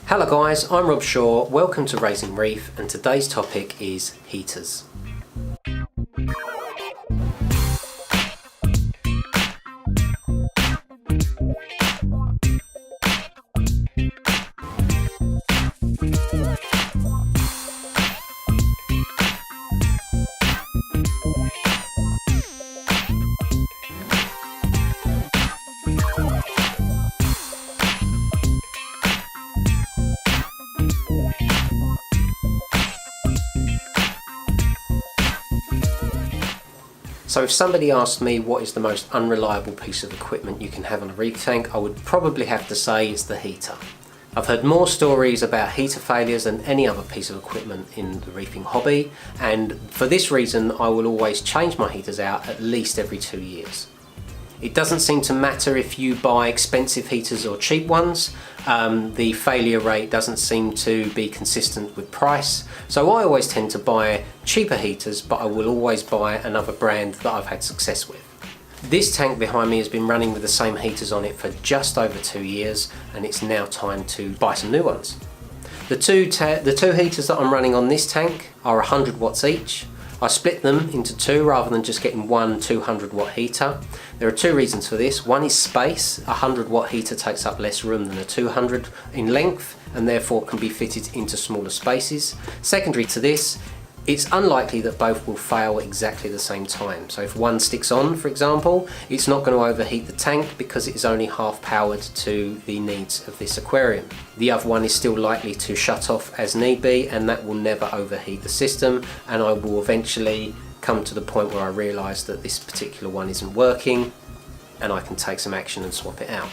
Hello guys, I'm Rob Shaw, welcome to Raising Reef, and today's topic is heaters. So if somebody asked me what is the most unreliable piece of equipment you can have on a reef tank, I would probably have to say it's the heater. I've heard more stories about heater failures than any other piece of equipment in the reefing hobby, and for this reason I will always change my heaters out at least every 2 years. It doesn't seem to matter if you buy expensive heaters or cheap ones. The failure rate doesn't seem to be consistent with price. So I always tend to buy cheaper heaters, but I will always buy another brand that I've had success with. This tank behind me has been running with the same heaters on it for just over 2 years, and it's now time to buy some new ones. The two heaters that I'm running on this tank are 100 watts each. I split them into two rather than just getting one 200 watt heater. There are two reasons for this. One is space. A 100 watt heater takes up less room than a 200 in length and therefore can be fitted into smaller spaces. Secondary to this, it's unlikely that both will fail at exactly the same time. So if one sticks on, for example, it's not going to overheat the tank because it is only half powered to the needs of this aquarium. The other one is still likely to shut off as need be, and that will never overheat the system, and I will eventually come to the point where I realise that this particular one isn't working and I can take some action and swap it out.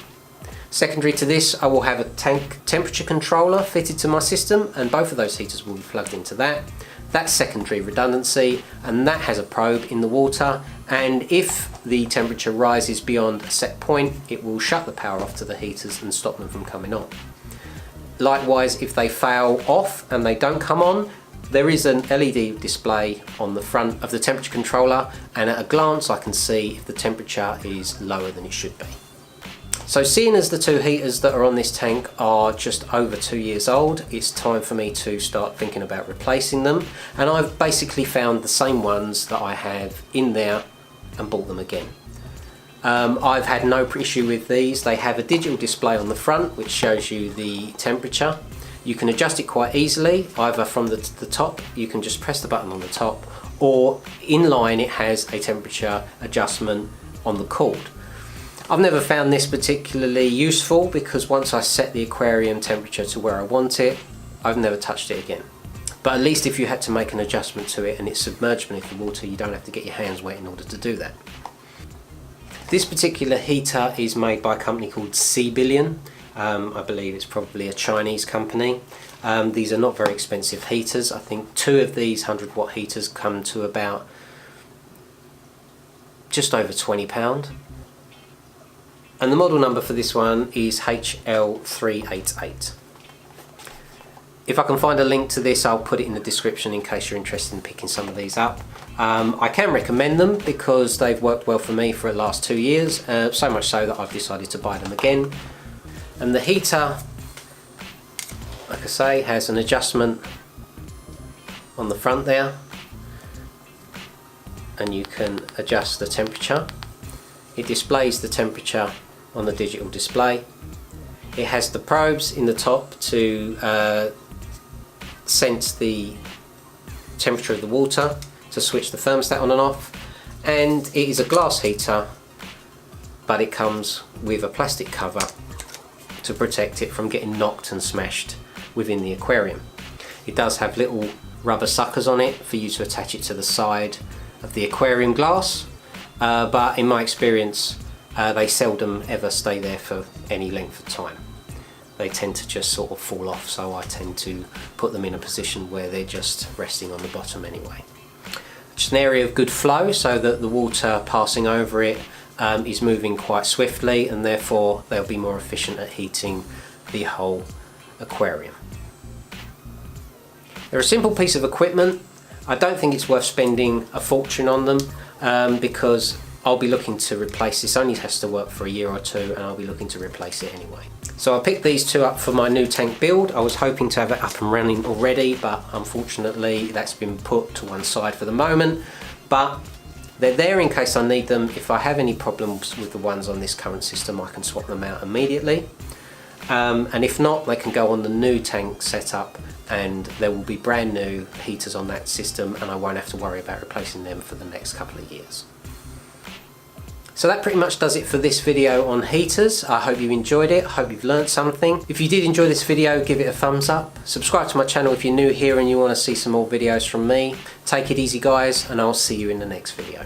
Secondary to this, I will have a tank temperature controller fitted to my system, and both of those heaters will be plugged into that. That's secondary redundancy, and that has a probe in the water, and if the temperature rises beyond a set point, it will shut the power off to the heaters and stop them from coming on. Likewise, if they fail off and they don't come on, there is an LED display on the front of the temperature controller, and at a glance I can see if the temperature is lower than it should be. So seeing as the two heaters that are on this tank are just over 2 years old, it's time for me to start thinking about replacing them, and I've basically found the same ones that I have in there and bought them again. I've had no issue with these. They have a digital display on the front which shows you the temperature. You can adjust it quite easily, either from the top, you can just press the button on the top, or in line it has a temperature adjustment on the cord. I've never found this particularly useful because once I set the aquarium temperature to where I want it, I've never touched it again. But at least if you had to make an adjustment to it and it's submerged beneath the water, you don't have to get your hands wet in order to do that. This particular heater is made by a company called Billion. I believe it's probably a Chinese company. These are not very expensive heaters. I think two of these 100 watt heaters come to about just over £20. And the model number for this one is HL388. If I can find a link to this, I'll put it in the description in case you're interested in picking some of these up. I can recommend them because they've worked well for me for the last 2 years, so much so that I've decided to buy them again. And the heater, like I say, has an adjustment on the front there, and you can adjust the temperature. It displays the temperature on the digital display. It has the probes in the top to sense the temperature of the water, to switch the thermostat on and off, and it is a glass heater, but it comes with a plastic cover to protect it from getting knocked and smashed within the aquarium. It does have little rubber suckers on it for you to attach it to the side of the aquarium glass, but in my experience they seldom ever stay there for any length of time. They tend to just sort of fall off, so I tend to put them in a position where they're just resting on the bottom anyway. Just an area of good flow so that the water passing over it is moving quite swiftly, and therefore they'll be more efficient at heating the whole aquarium. They're a simple piece of equipment. I don't think it's worth spending a fortune on them because I'll be looking to replace this. Only has to work for a year or two, and I'll be looking to replace it anyway. So I picked these two up for my new tank build. I was hoping to have it up and running already, but unfortunately that's been put to one side for the moment. But they're there in case I need them. If I have any problems with the ones on this current system, I can swap them out immediately. And if not, they can go on the new tank setup, and there will be brand new heaters on that system, and I won't have to worry about replacing them for the next couple of years. So that pretty much does it for this video on heaters. I hope you enjoyed it. I hope you've learned something. If you did enjoy this video, give it a thumbs up. Subscribe to my channel if you're new here and you want to see some more videos from me. Take it easy, guys, and I'll see you in the next video.